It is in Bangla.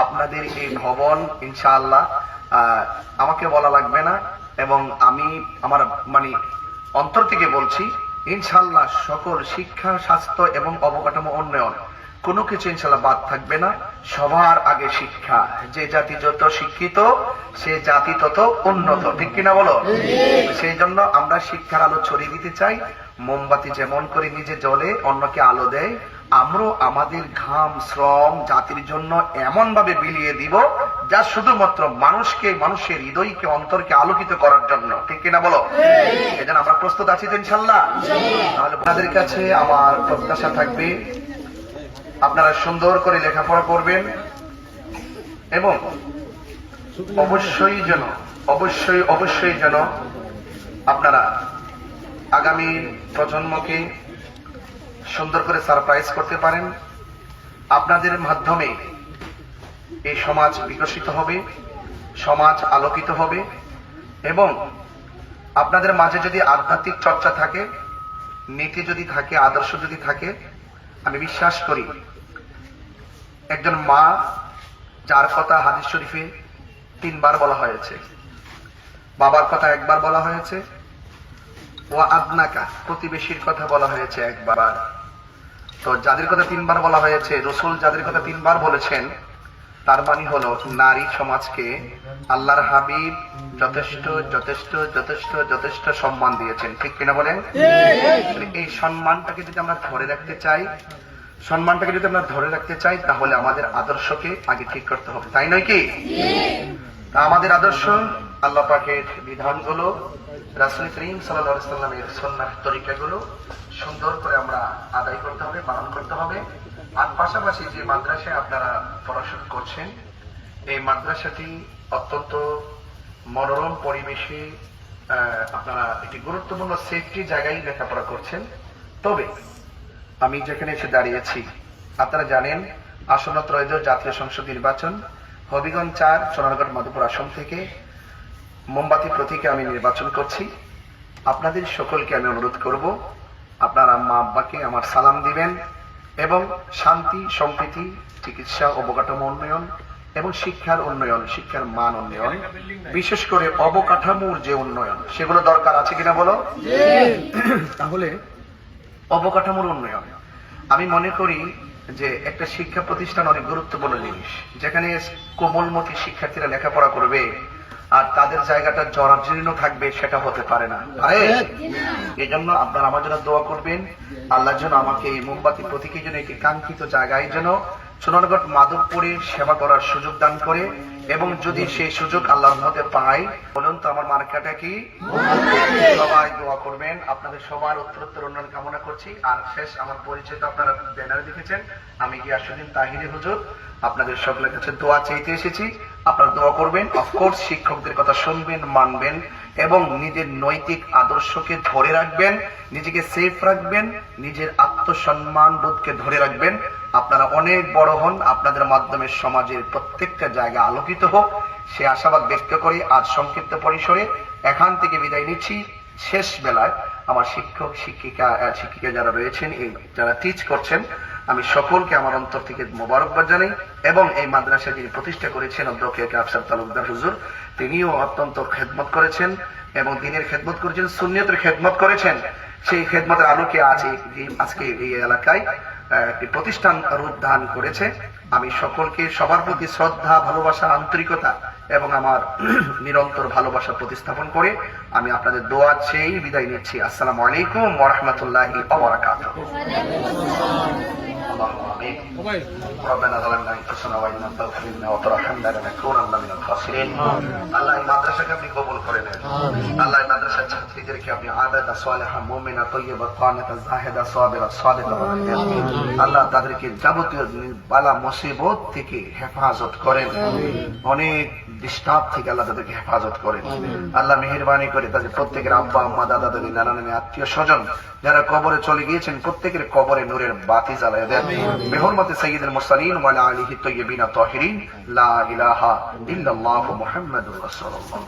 আপনাদের এই ভবন ইনশাআল্লাহ আমাকে বলা লাগবে না, এবং আমি আমার অন্তর থেকে বলছি ইনশাআল্লাহ সকল শিক্ষা, স্বাস্থ্য এবং অবকাঠামো উন্নয়ন কোনো কিছু ইনশাআল্লাহ বাদ থাকবে না। সবার আগে শিক্ষা। যে জাতি যত শিক্ষিত সে জাতি তত উন্নত, ঠিক কিনা বলো? সেই জন্য আমরা শিক্ষার আলো ছড়িয়ে দিতে চাই। মোমবাতি যেমন করে নিজে জ্বলে অন্যকে আলো দেয়, আমরা আমাদের ঘাম শ্রম জাতির জন্য এমন ভাবে বিলিয়ে দিব যা শুধুমাত্র মানুষের হৃদয়কে, অন্তরকে আলোকিত করার জন্য, ঠিক কিনা বলো? এজন্য আমরা প্রস্তুত আছি তো ইনশাআল্লাহ? তাহলে আপনাদের কাছে আমার প্রত্যাশা থাকবে আপনারা সুন্দর করে লেখাপড়া করবেন, এবং অবশ্যই যেন আপনারা আগামী প্রজন্মকে সুন্দর করে সারপ্রাইজ করতে পারেন। আপনাদের মাধ্যমে এই সমাজ বিকশিত হবে, সমাজ আলোকিত হবে, এবং আপনাদের মাঝে যদি আধ্যাত্মিক চর্চা থাকে, নীতি যদি থাকে, আদর্শ যদি থাকে, আমি বিশ্বাস করি একজন মা যার কথা হাদিস শরীফে 3 বার বলা হয়েছে, বাবার কথা 1 বার বলা হয়েছে, ও আদনাকা প্রতিবেশীর কথা বলা হয়েছে 1 বার। তো যাদের কথা 3 বার বলা হয়েছে, রাসূল যাদের কথা 3 বার বলেছেন, তার মানে হলো নারী সমাজকে আল্লাহর হাবিব যথেষ্ট যথেষ্ট যথেষ্ট যথেষ্ট সম্মান দিয়েছেন, ঠিক কিনা বলেন? এই সম্মানটাকে যদি আমরা ধরে রাখতে চাই তাহলে আমাদের আদর্শকে আগে ঠিক করতে হবে, তাই নয় কি? আমাদের আদর্শ আল্লাহ পাকের বিধানগুলো, রাসূল করিম সাল্লাল্লাহু আলাইহি ওয়াসাল্লামের সুন্নাহ তরিকাগুলো সুন্দর করে আমরা আদায় করতে হবে, পালন করতে হবে। আর পাশাপাশি যে মাদ্রাসায় আপনারা পড়াশোনা করছেন, এই মাদ্রাসাটি অত্যন্ত মনোরম পরিবেশে, আপনারা একটি গুরুত্বপূর্ণ সেফটি জায়গায় লেখাপড়া করছেন। তবে আমি যেখানে এসে দাঁড়িয়েছি, আপনারা জানেন আসন্ন ত্রয়োদশ জাতীয় সংসদ নির্বাচন, হবিগঞ্জ 4 সোনারগড় মাধবপুর আসন থেকে মোমবাতি প্রতীকে আমি নির্বাচন করছি। আপনাদের সকলকে আমি অনুরোধ করব, আপনার আম্মা আব্বাকে আমার সালাম দিবেন, এবং শান্তি, সম্প্রীতি, চিকিৎসা, অবকাঠামো উন্নয়ন এবং শিক্ষার উন্নয়ন, শিক্ষার মান উন্নয়ন, বিশেষ করে অবকাঠামোর যে উন্নয়ন, সেগুলো দরকার আছে কিনা বলো? তাহলে অবকাঠামোর উন্নয়ন, আমি মনে করি যে একটা শিক্ষা প্রতিষ্ঠান অনেক গুরুত্বপূর্ণ জিনিস, যেখানে কোমলমতি শিক্ষার্থীরা লেখাপড়া করবে আর তাদের জায়গাটা জরাজীর্ণ থাকবে, সেটা হতে পারে না। এই জন্য আপনারা আমার জন্য দোয়া করবেন, আল্লাহ যেন আমাকে এই মোমবাতি প্রতীকের জন্য একটি কাঙ্ক্ষিত জায়গায় যেন সোনারগড় মাধবপুরে সেবা করার সুযোগ দান করে, এবং যদি সেই সুযোগ আল্লাহর মতে পাই, বলুন তো আমার মার্কাটা কি? সবাই দোয়া করবেন। আপনাদের সবার উত্তরোত্তর উন্নয়ন কামনা করছি। আর শেষ আমার পরিচয় তো আপনারা ব্যানারে দেখেছেন, আমি গিয়াসউদ্দিন তাহিরি হুজুর আপনাদের সকলের কাছে দোয়া চাইতে এসেছি। আপনারা দোয়া করবেন, অফকোর্স শিক্ষকদের কথা শুনবেন, মানবেন, এবং নিজের নৈতিক আদর্শকে ধরে রাখবেন, নিজেকে সেফ রাখবেন, নিজের আত্মসম্মান বোধকে ধরে রাখবেন। আপনারা অনেক বড় হন, আপনাদের মাধ্যমে সমাজের প্রত্যেকটা জায়গা আলোকিত হোক, সে আশাবাদ ব্যক্ত করে আজ সংক্ষিপ্ত পরিসরে এখান থেকে বিদায় নিচ্ছি। শেষ বেলায় আমার শিক্ষক শিক্ষিকা যারা রয়েছেন, যারা টিচ করছেন, আমি সকলকে আমার অন্তর থেকে মোবারকবাদ জানাই। এবং এই মাদ্রাসা যিনি প্রতিষ্ঠা করেছেন অধ্যক্ষ আফসার তালুকদার হুজুর, তিনিও অত্যন্ত খেদমত করেছেন, এবং দিনের খেদমত করেছেন, সুন্নিয়তের খেদমত করেছেন। সেই খেদমতের আলোকে আজকে এই এলাকায় একটি প্রতিষ্ঠান রূপ ধারণ করেছে। আমি সকলকে সবার প্রতি শ্রদ্ধা, ভালোবাসা, আন্তরিকতা এবং আমার নিরন্তর ভালোবাসা প্রতিস্থাপন করে আমি আপনাদের দোয়া চেয়ে বিদায় নিচ্ছি। আসসালামু আলাইকুম ওয়া রাহমাতুল্লাহি ওয়া বারাকাতুহু। ربنا ظلمنا انفسنا وان لم تغفر لنا وترحمنا لنكونن من الخاسرين। আল্লাহ এই মাদ্রাসাকে আপনি কবুল করে নেন। আল্লাহ এই মাদ্রাসার ছাত্রীদেরকে আপনি আবেদা, সালেহা, মুমিনা, তয়্যিবা, কানিতা, জাহিদা, সাবিরা, সাদিকা বানান। আল্লাহ তাদেরকে যাবতীয় বালা মুসিবত থেকে হেফাজত করেন, অনেক ডিস্টার্ব থেকে আল্লাহ তাদেরকে হেফাজত করেন। আল্লাহ মেহেরবানি করে তাদের প্রত্যেকের আব্বা, আম্মা, দাদা, দাদি, নানা, নানি, আত্মীয় স্বজন যারা কবরে চলে গিয়েছেন, প্রত্যেকের কবরে নূরের বাতি জ্বালায় দেন। বিহুরমতি সাইয়্যিদুল মুরসালিন ওয়া আলা আলিহি তাইয়্যিবিন তাহিরিন, লা ইলাহা ইল্লাল্লাহু মুহাম্মাদুর রাসূলুল্লাহ।